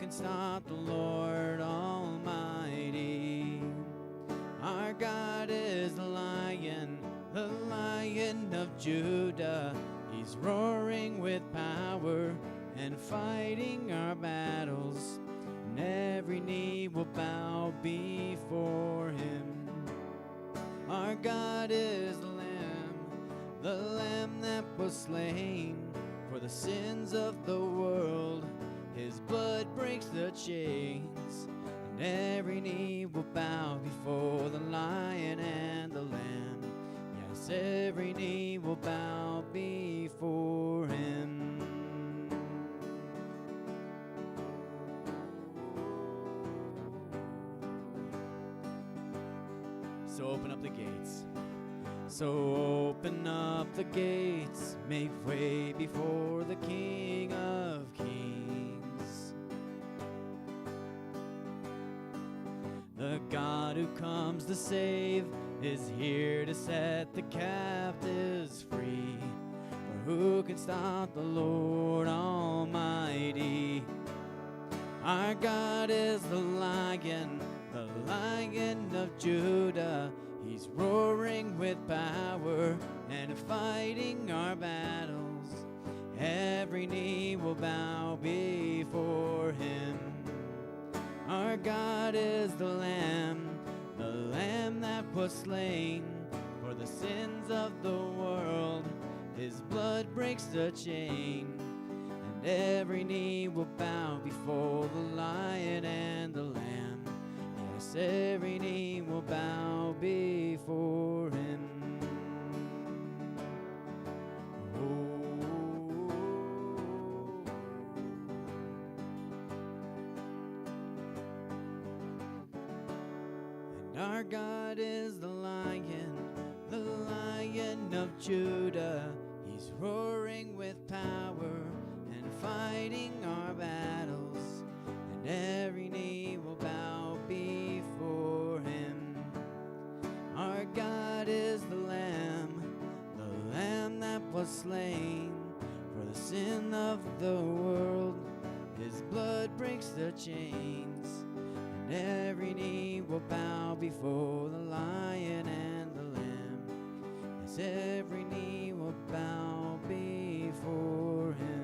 can stop the Lord Almighty? Our God is the Lion of Judah. He's roaring with power and fighting our battles, and every knee will bow before him. Our God is the Lamb that was slain for the sins of the world. His blood breaks the chains, and every knee will bow before the Lion and the Lamb. Yes, every knee will bow before him. So open up the gates. So open up the gates, make way before the King of Kings. The God who comes to save is here to set the captives free. For who can stop the Lord Almighty? Our God is the Lion of Judah. He's roaring with power and fighting our battles. Every knee will bow before him. Our God is the Lamb that was slain for the sins of the world. His blood breaks the chain, and every knee will bow before the Lion and the Lamb. Yes, every knee will bow before him. And our God is the Lion of Judah. He's roaring with power and fighting our battles, and every knee will bow before him. Our God is the Lamb that was slain for the sin of the world. His blood breaks the chains, and every knee will bow before the Lion and the Lamb. Yes, every knee will bow before him.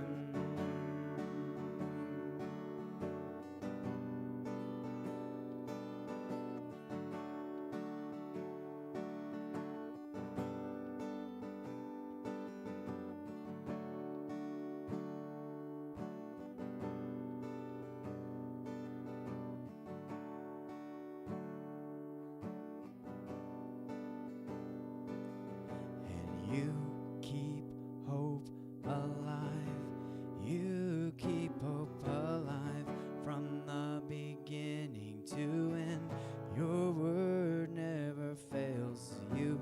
You keep hope alive. You keep hope alive from the beginning to end. Your word never fails. You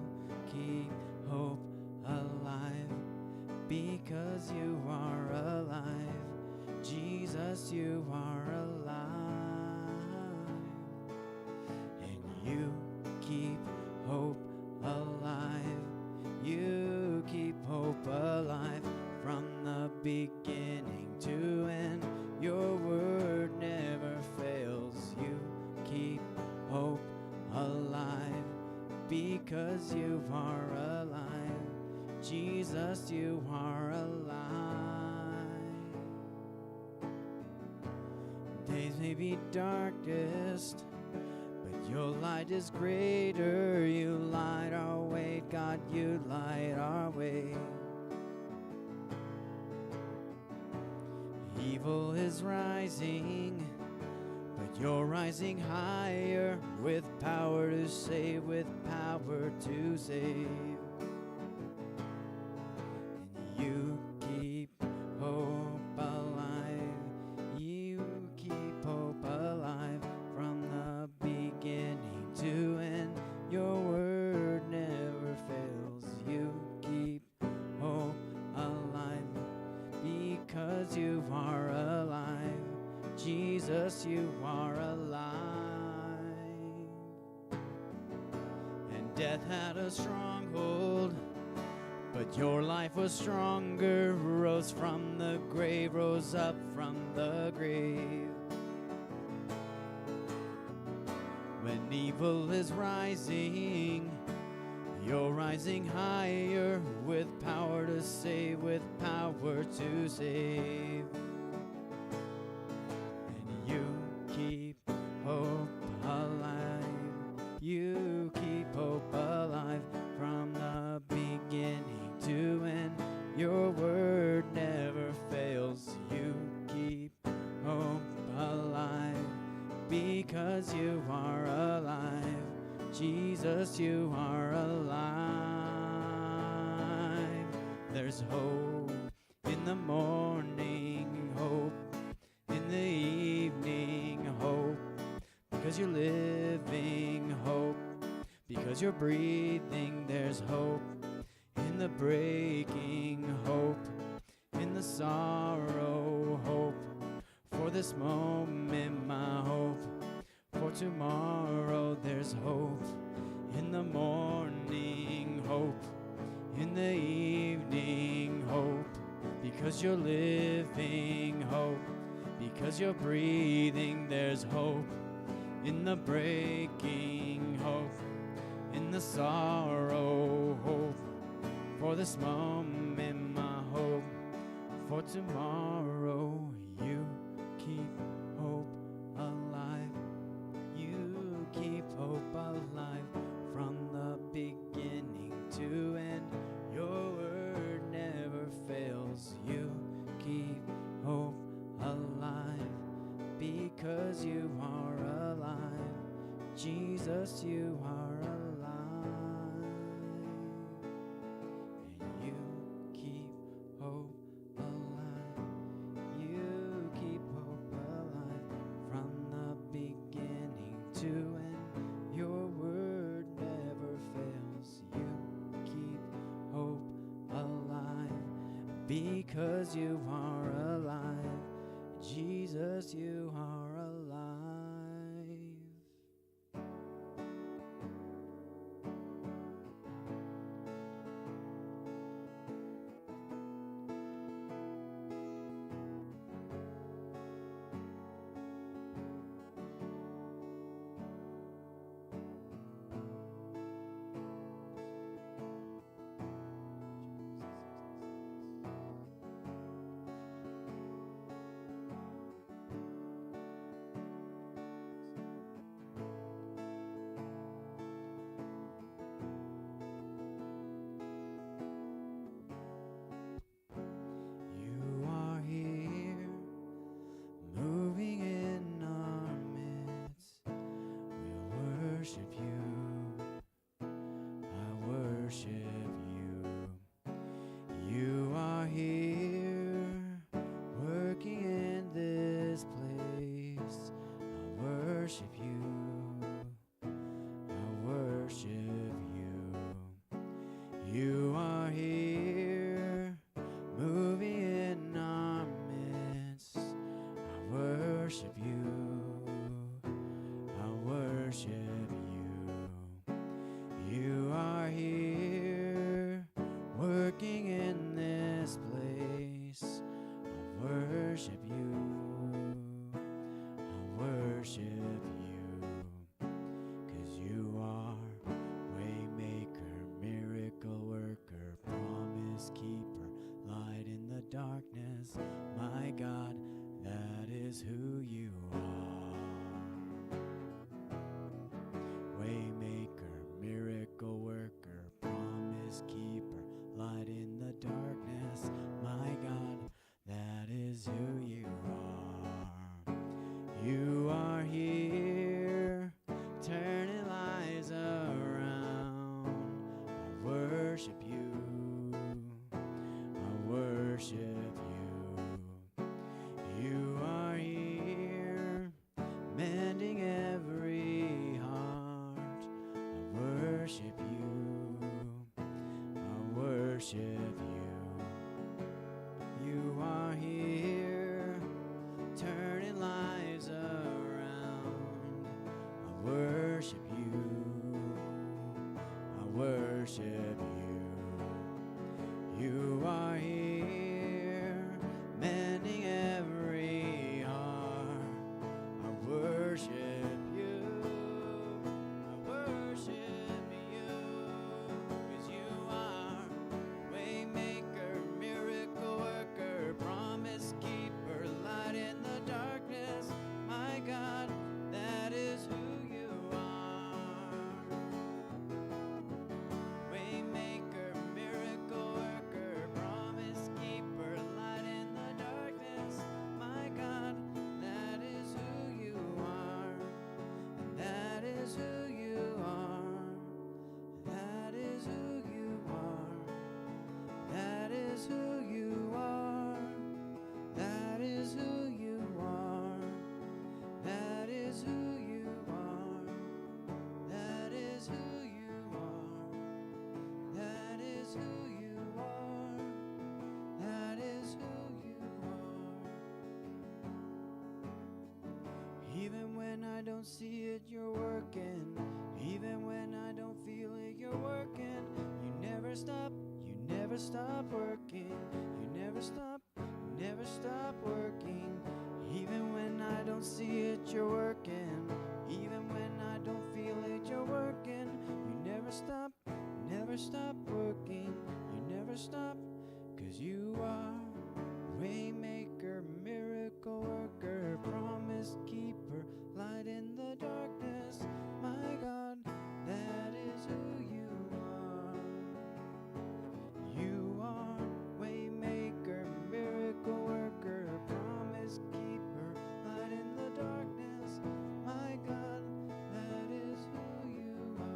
keep hope alive because you are alive. Jesus, you are alive. And you keep hope alive. You keep hope alive from the beginning to end. Your word never fails. You keep hope alive because you are alive. Jesus, you are alive. Days may be darkest, but your light is greater. You light our way, God, you light our way. Evil is rising, but you're rising higher with power to save, with power to save. And you keep hope alive. You keep hope alive from the beginning to end. Your word never fails. You keep hope alive because you are alive. Jesus, you are alive. And death had a stronghold, but your life was stronger. Rose from the grave, rose up from the grave. when evil is rising. You're rising higher with power to save, with power to save. And you keep hope alive. You keep hope alive from the beginning to end. Your word never fails. You keep hope alive because you are alive. Jesus, you are alive. There's hope in the morning, hope in the evening, hope because you're living, hope because you're breathing. There's hope in the breaking, hope in the sorrow, hope for this moment, my hope for tomorrow. There's hope in the morning, hope in the evening, hope because you're living, hope because you're breathing. There's hope in the breaking, hope in the sorrow, hope for this moment, my hope for tomorrow. You keep hope alive. You keep hope alive from the beginning to end. Your word never fails. You keep hope alive because you are alive. Jesus, you are alive. And you keep hope alive. You keep hope alive from the beginning to end. Your word never fails. You keep hope alive because you are alive. Jesus, you are alive. You are here, moving in our midst. We'll worship you. I worship you. You are here, working in this place. I worship you. I worship you. You are here, moving in our midst. I worship you. I worship you. You are here, working in this place. I worship you. I worship you. 'Cause you are waymaker, miracle worker, promise keeper, light in the darkness. My God, that is who you are. Waymaker, miracle worker, promise keeper, light in the darkness. My God, that is who you are. You are here, turning lives around. I worship you. I worship you. You are here, mending every heart. I worship you. I worship you. You are here, turning lives around. I worship you. I worship you. You are here, mending every heart. I worship you. when I don't see it, you're working. Even when I don't feel it, you're working. You never stop working. You never stop working. Even when I don't see it, you're working. Even when I don't feel it, you're working. You never stop working. You never stop, 'cause you are waymaker, miracle worker, promise keeper, light in the darkness. My God, that is who you are. You are waymaker, miracle worker, promise keeper, light in the darkness. My God, that is who you are.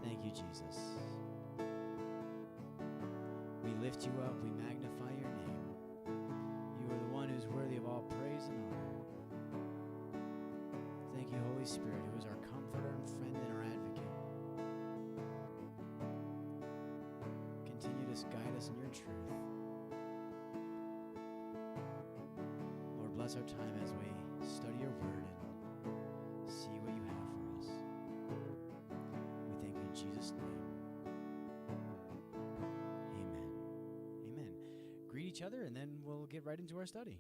Thank you, Jesus. We lift you up. We magnify your name. You are the one who's worthy of all praise and honor. Thank you, Holy Spirit, who is our comforter and friend and our advocate. Continue to guide us in your truth. Lord, bless our time as we study your word and see what you have for us. We thank you in Jesus' name. Amen. Amen. Greet each other, and then we'll get right into our study.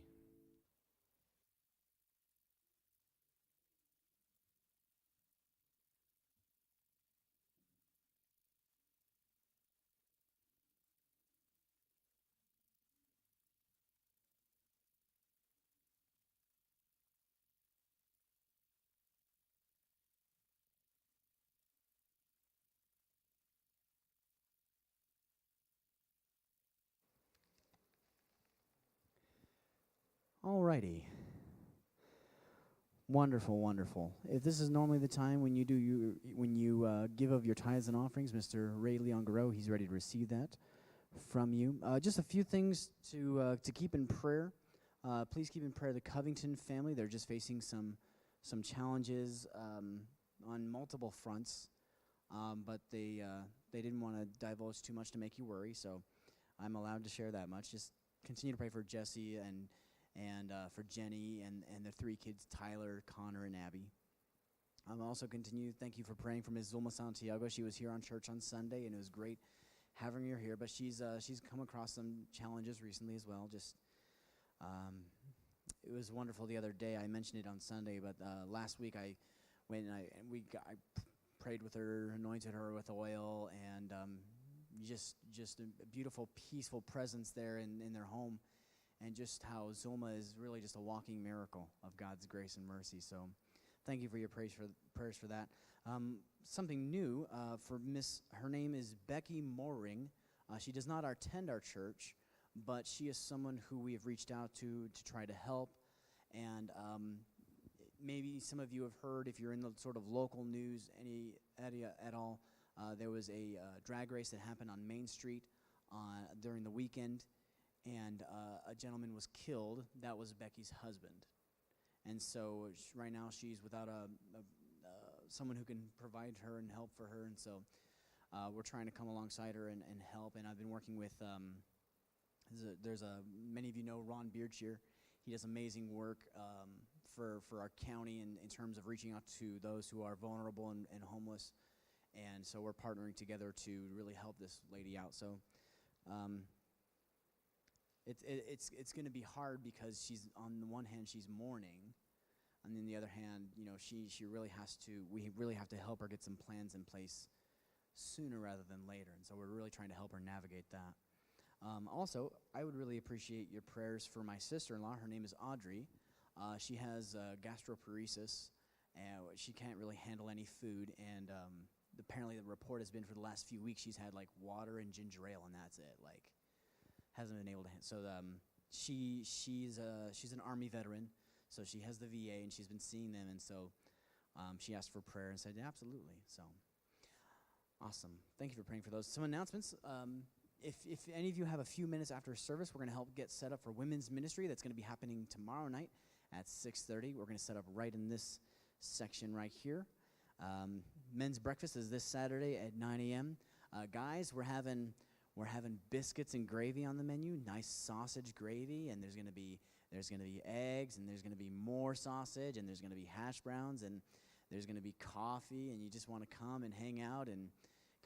Alrighty. Wonderful, wonderful. If this is normally the time when you give of your tithes and offerings, Mr. Ray Leon Garreau, he's ready to receive that from you. Just a few things to keep in prayer. Please keep in prayer the Covington family. They're just facing some challenges on multiple fronts, but they didn't want to divulge too much to make you worry, so I'm allowed to share that much. Just continue to pray for Jesse and for Jenny and their 3 kids, Tyler, Connor, and Abby. Also thank you for praying for Ms. Zulma Santiago. She was here on church on Sunday, and it was great having her here, but she's come across some challenges recently as well. It was wonderful the other day. I mentioned it on Sunday, but last week I prayed with her, anointed her with oil, and just a beautiful, peaceful presence there in their home. And just how Zulma is really just a walking miracle of God's grace and mercy. So thank you for your prayers for that. Something new for her name is Becky Mooring. She does not attend our church, but she is someone who we have reached out to try to help. And maybe some of you have heard, if you're in the sort of local news any area at all, there was a drag race that happened on Main Street during the weekend. And a gentleman was killed. That was Becky's husband. And so right now she's without someone who can provide her and help for her. And so we're trying to come alongside her and help. And I've been working with, many of you know Ron Beardshire. He does amazing work for our county in terms of reaching out to those who are vulnerable and homeless. And so we're partnering together to really help this lady out. So it's going to be hard because she's, on the one hand, she's mourning, and on the other hand, she really we really have to help her get some plans in place sooner rather than later, and so we're really trying to help her navigate that. Also, I would really appreciate your prayers for my sister-in-law. Her name is Audrey. She has gastroparesis, and she can't really handle any food, and apparently the report has been for the last few weeks she's had water and ginger ale, and that's it. Hasn't been able to. So she's an Army veteran, so she has the VA, and she's been seeing them, and so she asked for prayer and said, yeah, absolutely. So awesome. Thank you for praying for those. Some announcements. If any of you have a few minutes after service, we're going to help get set up for women's ministry. That's going to be happening tomorrow night at 6:30. We're going to set up right in this section right here. Men's breakfast is this Saturday at 9 a.m. Guys, we're having biscuits and gravy on the menu, nice sausage gravy, and there's going to be eggs, and there's going to be more sausage, and there's going to be hash browns, and there's going to be coffee, and you just want to come and hang out and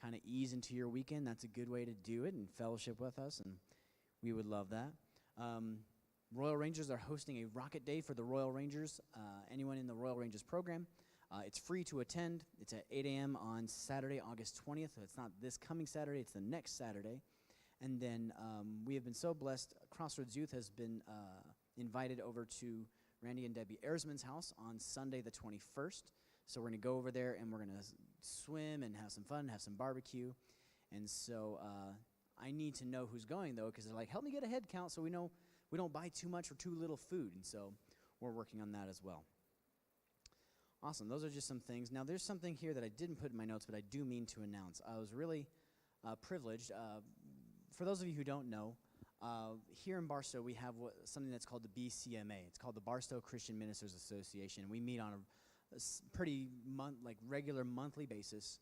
kind of ease into your weekend. That's a good way to do it and fellowship with us, and we would love that. Royal Rangers are hosting a Rocket Day for the Royal Rangers. Anyone in the Royal Rangers program. It's free to attend. It's at 8 a.m. on Saturday, August 20th. So it's not this coming Saturday, it's the next Saturday. And then we have been so blessed. Crossroads Youth has been invited over to Randy and Debbie Erzman's house on Sunday the 21st. So we're going to go over there, and we're going to swim and have some fun, have some barbecue. And so I need to know who's going, though, because they're like, help me get a head count so we know we don't buy too much or too little food. And so we're working on that as well. Awesome. Those are just some things. Now, there's something here that I didn't put in my notes, but I do mean to announce. I was really privileged. For those of you who don't know, here in Barstow, we have something that's called the BCMA. It's called the Barstow Christian Ministers Association. We meet on a pretty regular monthly basis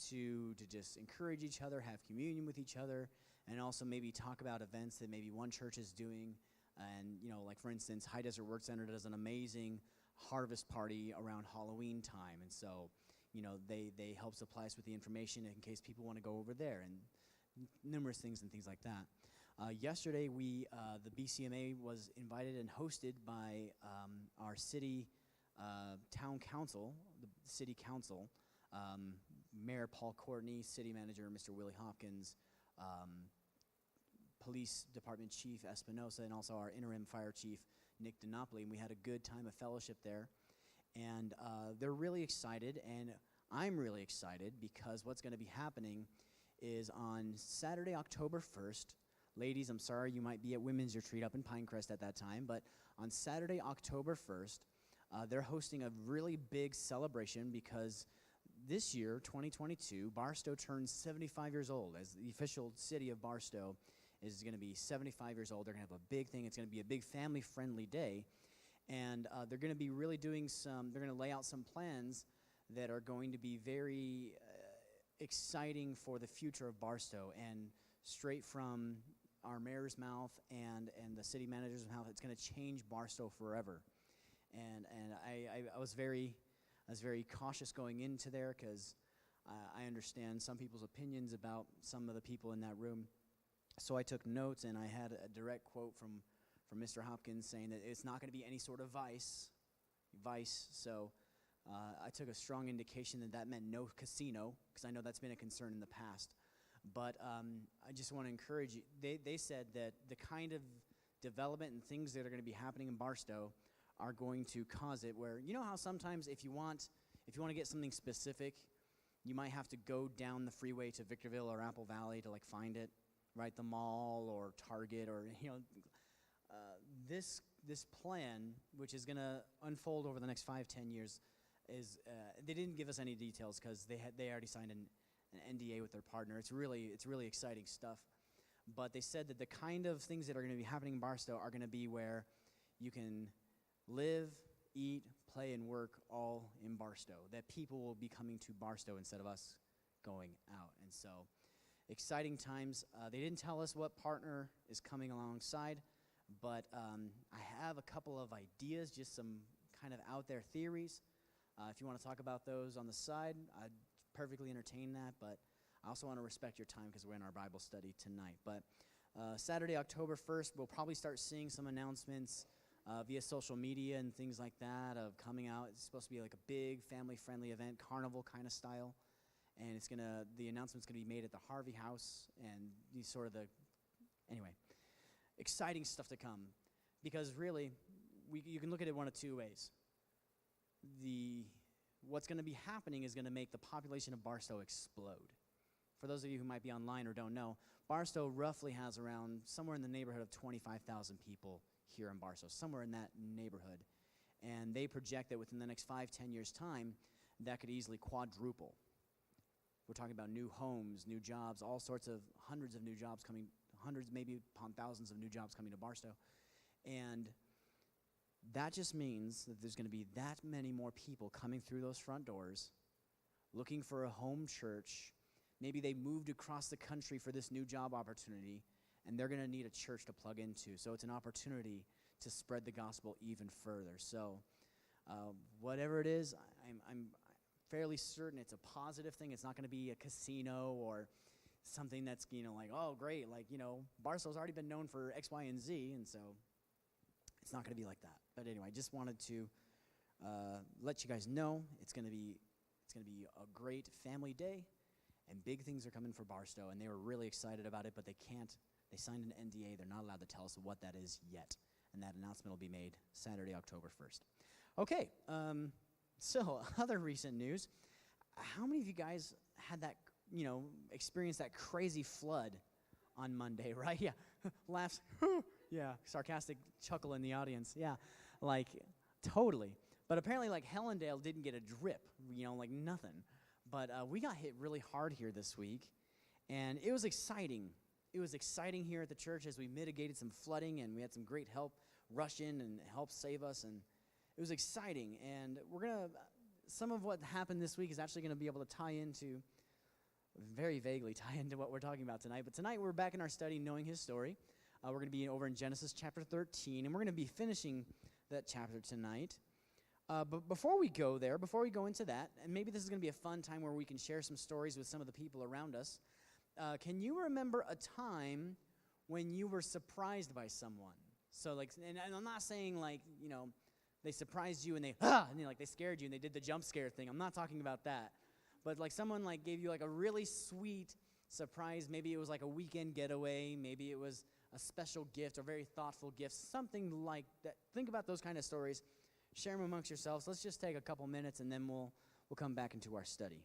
to just encourage each other, have communion with each other, and also maybe talk about events that maybe one church is doing. And, for instance, High Desert Work Center does an amazing harvest party around Halloween time, and so they help supply us with the information in case people want to go over there, and numerous things and things like that. Yesterday, the BCMA was invited and hosted by our city town council, the city council, Mayor Paul Courtney, city manager Mr. Willie Hopkins, police department chief Espinosa, and also our interim fire chief Nick DiNapoli, and we had a good time of fellowship there. And they're really excited, and I'm really excited because what's going to be happening is on Saturday, October 1st, ladies, I'm sorry, you might be at Women's Retreat up in Pinecrest at that time, but on Saturday, October 1st, they're hosting a really big celebration because this year, 2022, Barstow turns 75 years old. As the official city of Barstow is going to be 75 years old. They're going to have a big thing. It's going to be a big family-friendly day. And they're going to be really doing they're going to lay out some plans that are going to be very exciting for the future of Barstow. And straight from our mayor's mouth and the city manager's mouth, it's going to change Barstow forever. And I was very cautious going into there because I understand some people's opinions about some of the people in that room. So I took notes, and I had a direct quote from Mr. Hopkins saying that it's not going to be any sort of vice. So I took a strong indication that meant no casino, because I know that's been a concern in the past. But I just want to encourage you. They said that the kind of development and things that are going to be happening in Barstow are going to cause it where, you know how sometimes if you want to get something specific, you might have to go down the freeway to Victorville or Apple Valley to find it, right? The mall or Target or, this plan, which is going to unfold over the next 5-10 years, is they didn't give us any details because they already signed an NDA with their partner. It's really exciting stuff. But they said that the kind of things that are going to be happening in Barstow are going to be where you can live, eat, play, and work all in Barstow. That people will be coming to Barstow instead of us going out. And so, exciting times. They didn't tell us what partner is coming alongside, but I have a couple of ideas, just some kind of out there theories. If you want to talk about those on the side, I'd perfectly entertain that, but I also want to respect your time because we're in our Bible study tonight. But Saturday, October 1st, we'll probably start seeing some announcements via social media and things like that of coming out. It's supposed to be like a big family-friendly event, carnival kind of style, and the announcement's gonna be made at the Harvey House, and anyway, exciting stuff to come, because really, you can look at it one of two ways. What's gonna be happening is gonna make the population of Barstow explode. For those of you who might be online or don't know, Barstow roughly has around somewhere in the neighborhood of 25,000 people here in Barstow, somewhere in that neighborhood. And they project that within the next 5-10 years' time, that could easily quadruple. We're talking about new homes, new jobs, all sorts of hundreds of new jobs coming, hundreds, maybe upon thousands of new jobs coming to Barstow. And that just means that there's going to be that many more people coming through those front doors, looking for a home church. Maybe they moved across the country for this new job opportunity, and they're going to need a church to plug into. So it's an opportunity to spread the gospel even further. So whatever it is, I'm fairly certain it's a positive thing. It's not going to be a casino or something that's, oh, great. Barstow's already been known for X, Y, and Z, and so it's not going to be like that. But anyway, I just wanted to let you guys know it's going to be a great family day, and big things are coming for Barstow, and they were really excited about it, but they signed an NDA. They're not allowed to tell us what that is yet, and that announcement will be made Saturday, October 1st. Okay, so other recent news. How many of you guys had that, experienced that crazy flood on Monday, right? Yeah, laughs, yeah, sarcastic chuckle in the audience, yeah, totally. But apparently, Hellendale didn't get a drip, nothing. But we got hit really hard here this week, and it was exciting. It was exciting here at the church as we mitigated some flooding, and we had some great help rush in and help save us, and it was exciting. And some of what happened this week is actually going to be able to very vaguely tie into what we're talking about tonight. But tonight we're back in our study, Knowing His Story. We're going to be over in Genesis chapter 13, and we're going to be finishing that chapter tonight. But before we go into that, and maybe this is going to be a fun time where we can share some stories with some of the people around us. Can you remember a time when you were surprised by someone? So, and I'm not saying they surprised you and they scared you and they did the jump scare thing. I'm not talking about that. But someone gave you a really sweet surprise. Maybe it was a weekend getaway. Maybe it was a special gift or very thoughtful gift, something like that. Think about those kind of stories. Share them amongst yourselves. Let's just take a couple minutes, and then we'll come back into our study.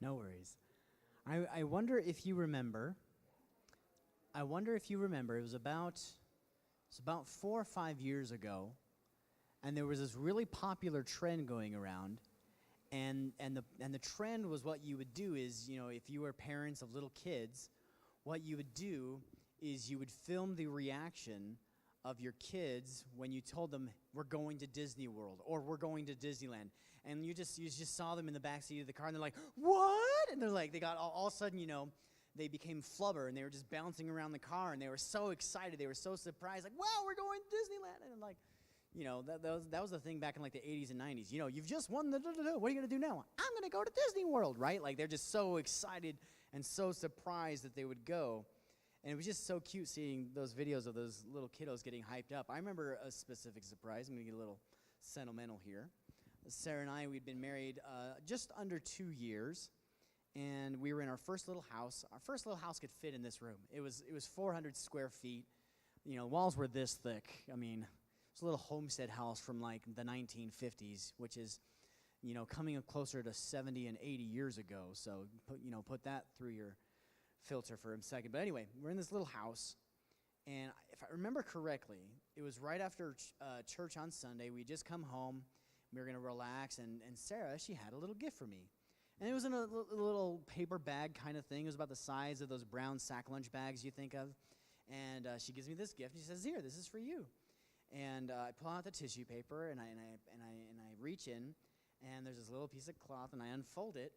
No worries. I wonder if you remember. It was about 4 or 5 years ago, and there was this really popular trend going around, and the trend was what you would do is, if you were parents of little kids, what you would do is you would film the reaction of your kids when you told them we're going to Disney World or we're going to Disneyland, and you just saw them in the backseat of the car, and they're like, what? And they're like, they got all of a sudden, they became flubber, and they were just bouncing around the car, and they were so excited, they were so surprised, like, wow, we're going to Disneyland, and like, that was the thing back in like the 80s and 90s. You've just won the what are you going to do now? I'm going to go to Disney World, right? Like, they're just so excited and so surprised that they would go. And it was just so cute seeing those videos of those little kiddos getting hyped up. I remember a specific surprise. I'm going to get a little sentimental here. Sarah and I, we'd been married just under 2 years, and we were in our first little house. Our first little house could fit in this room. It was 400 square feet. Walls were this thick. I mean, it's a little homestead house from like the 1950s, which is, coming up closer to 70 and 80 years ago. So, put that through your filter for a second. But anyway, we're in this little house, and if I remember correctly, it was right after church on Sunday. We just come home. We were going to relax, and Sarah, she had a little gift for me. And it was in a little paper bag kind of thing. It was about the size of those brown sack lunch bags you think of. And she gives me this gift, and she says, here, this is for you. And I pull out the tissue paper, and I reach in, and there's this little piece of cloth, and I unfold it,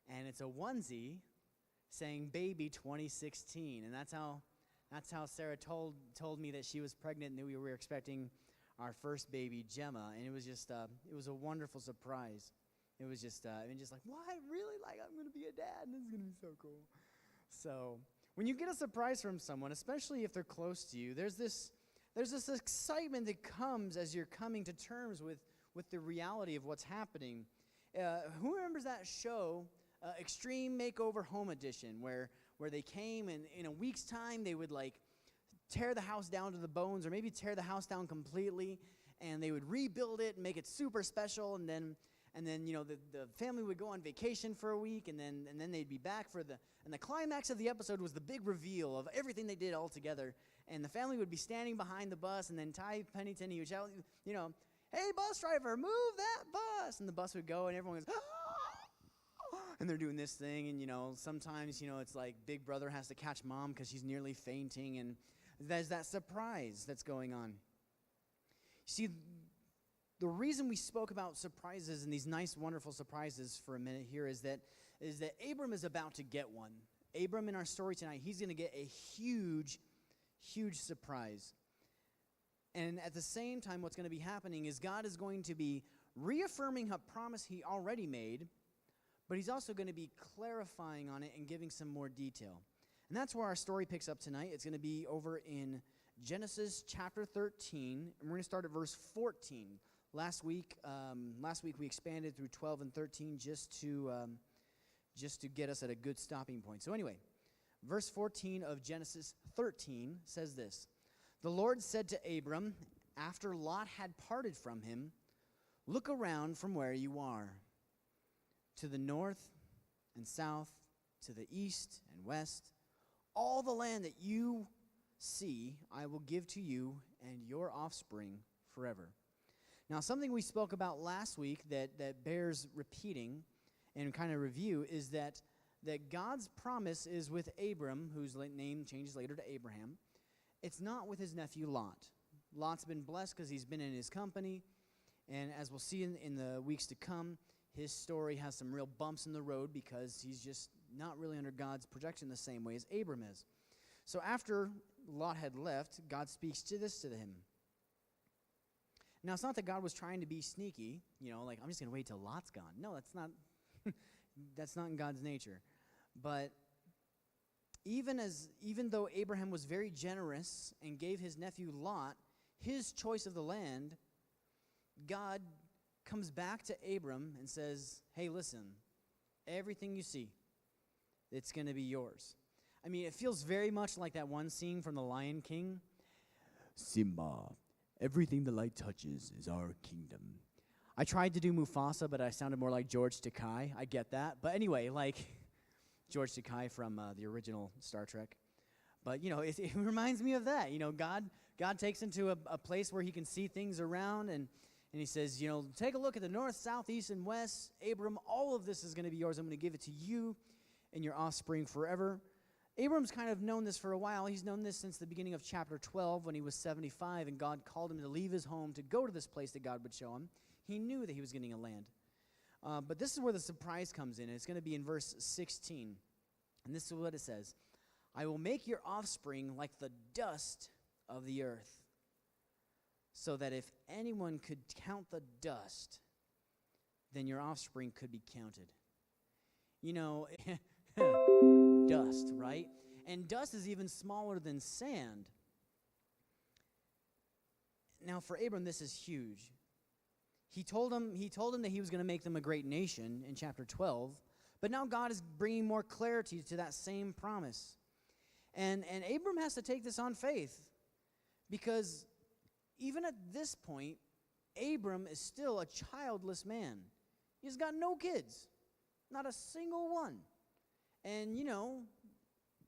and it's a onesie saying Baby 2016. And that's how Sarah told me that she was pregnant and that we were expecting our first baby, Gemma. And it was just it was a wonderful surprise. It was just like, what? Really? Like, I'm going to be a dad, and this is going to be so cool. So when you get a surprise from someone, especially if they're close to you, there's this excitement that comes as you're coming to terms with the reality of what's happening. Who remembers that show, Extreme Makeover Home Edition, where they came and in a week's time they would like tear the house down to the bones, or maybe tear the house down completely, and they would rebuild it and make it super special, and then the family would go on vacation for a week, and then they'd be back and the climax of the episode was the big reveal of everything they did all together, and the family would be standing behind the bus, and then Ty Pennington, he would shout, hey, bus driver, move that bus, and the bus would go, and everyone goes, and they're doing this thing, and sometimes it's like Big Brother has to catch Mom because she's nearly fainting, and there's that surprise that's going on. See, the reason we spoke about surprises and these nice, wonderful surprises for a minute here is that Abram is about to get one. Abram, in our story tonight, he's going to get a huge, huge surprise. And at the same time, what's going to be happening is God is going to be reaffirming a promise he already made, but he's also going to be clarifying on it and giving some more detail. And that's where our story picks up tonight. It's going to be over in Genesis chapter 13, and we're going to start at verse 14. Last week we expanded through 12 and 13 just to get us at a good stopping point. So anyway, verse 14 of Genesis 13 says this: The Lord said to Abram, after Lot had parted from him, look around from where you are, to the north and south, to the east and west. All the land that you see, I will give to you and your offspring forever. Now, something we spoke about last week that bears repeating and kind of review is that God's promise is with Abram, whose name changes later to Abraham. It's not with his nephew Lot. Lot's been blessed because he's been in his company, and as we'll see in the weeks to come, his story has some real bumps in the road because he's just not really under God's protection the same way as Abram is. So after Lot had left, God speaks to him. Now, it's not that God was trying to be sneaky, like, I'm just going to wait till Lot's gone. No, that's not in God's nature. But even though Abraham was very generous and gave his nephew Lot his choice of the land, God comes back to Abram and says, hey, listen, everything you see, it's going to be yours. I mean, it feels very much like that one scene from The Lion King. Simba, everything the light touches is our kingdom. I tried to do Mufasa, but I sounded more like George Takei. I get that. But anyway, like George Takei from the original Star Trek. But, it reminds me of that. God takes into a place where he can see things around, and he says, take a look at the north, south, east, and west. Abram, all of this is going to be yours. I'm going to give it to you and your offspring forever. Abram's kind of known this for a while. He's known this since the beginning of chapter 12 when he was 75, and God called him to leave his home to go to this place that God would show him. He knew that he was getting a land. But this is where the surprise comes in. It's going to be in verse 16. And this is what it says. I will make your offspring like the dust of the earth, so that if anyone could count the dust, then your offspring could be counted. Dust, right? And dust is even smaller than sand. Now, for Abram, this is huge. He told him that he was going to make them a great nation in chapter 12, but now God is bringing more clarity to that same promise. And Abram has to take this on faith, because even at this point, Abram is still a childless man. He's got no kids, not a single one. And,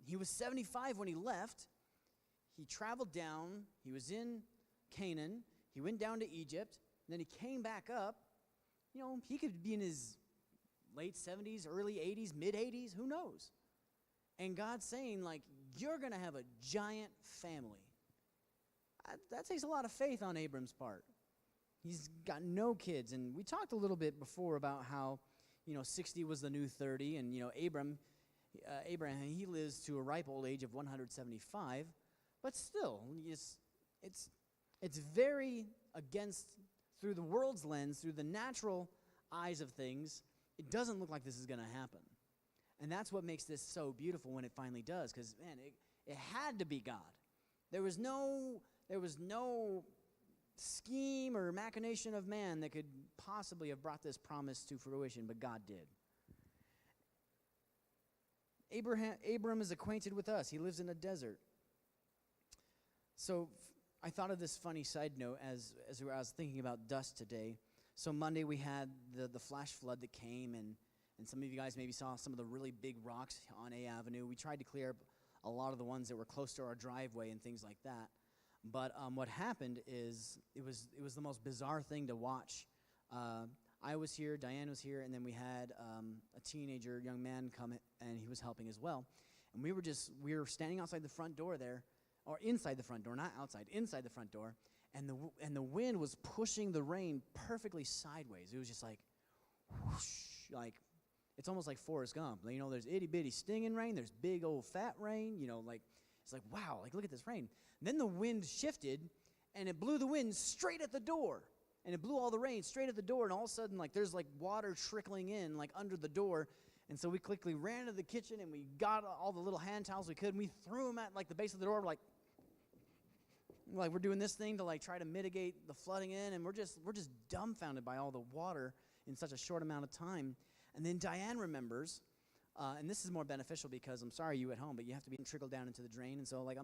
he was 75 when he left. He traveled down. He was in Canaan. He went down to Egypt. Then he came back up. He could be in his late 70s, early 80s, mid 80s, who knows? And God's saying, you're going to have a giant family. That takes a lot of faith on Abram's part. He's got no kids. And we talked a little bit before about how, 60 was the new 30. And, Abraham, he lives to a ripe old age of 175. But still, it's very against, through the world's lens, through the natural eyes of things, it doesn't look like this is going to happen. And that's what makes this so beautiful when it finally does, because, man, it had to be God. There was no scheme or machination of man that could possibly have brought this promise to fruition, but God did. Abram is acquainted with us. He lives in a desert. So I thought of this funny side note as I was thinking about dust today. So Monday we had the flash flood that came, and some of you guys maybe saw some of the really big rocks on A Avenue. We tried to clear up a lot of the ones that were close to our driveway and things like that. But what happened is it was the most bizarre thing to watch. I was here, Diane was here, and then we had a teenager, young man come, and he was helping as well. And we were standing outside the front door there, or inside the front door, not outside, inside the front door, and the wind was pushing the rain perfectly sideways. It was just like, whoosh, it's almost like Forrest Gump. There's itty-bitty stinging rain, there's big old fat rain, it's like, wow, look at this rain. And then the wind shifted, and it blew the wind straight at the door. And it blew all the rain straight at the door, and all of a sudden, there's water trickling in, under the door. And so we quickly ran to the kitchen, and we got all the little hand towels we could, and we threw them at, the base of the door. We're doing this thing to, try to mitigate the flooding in, and we're just dumbfounded by all the water in such a short amount of time. And then Diane remembers, and this is more beneficial because I'm sorry you at home, but you have to be trickled down into the drain. And so,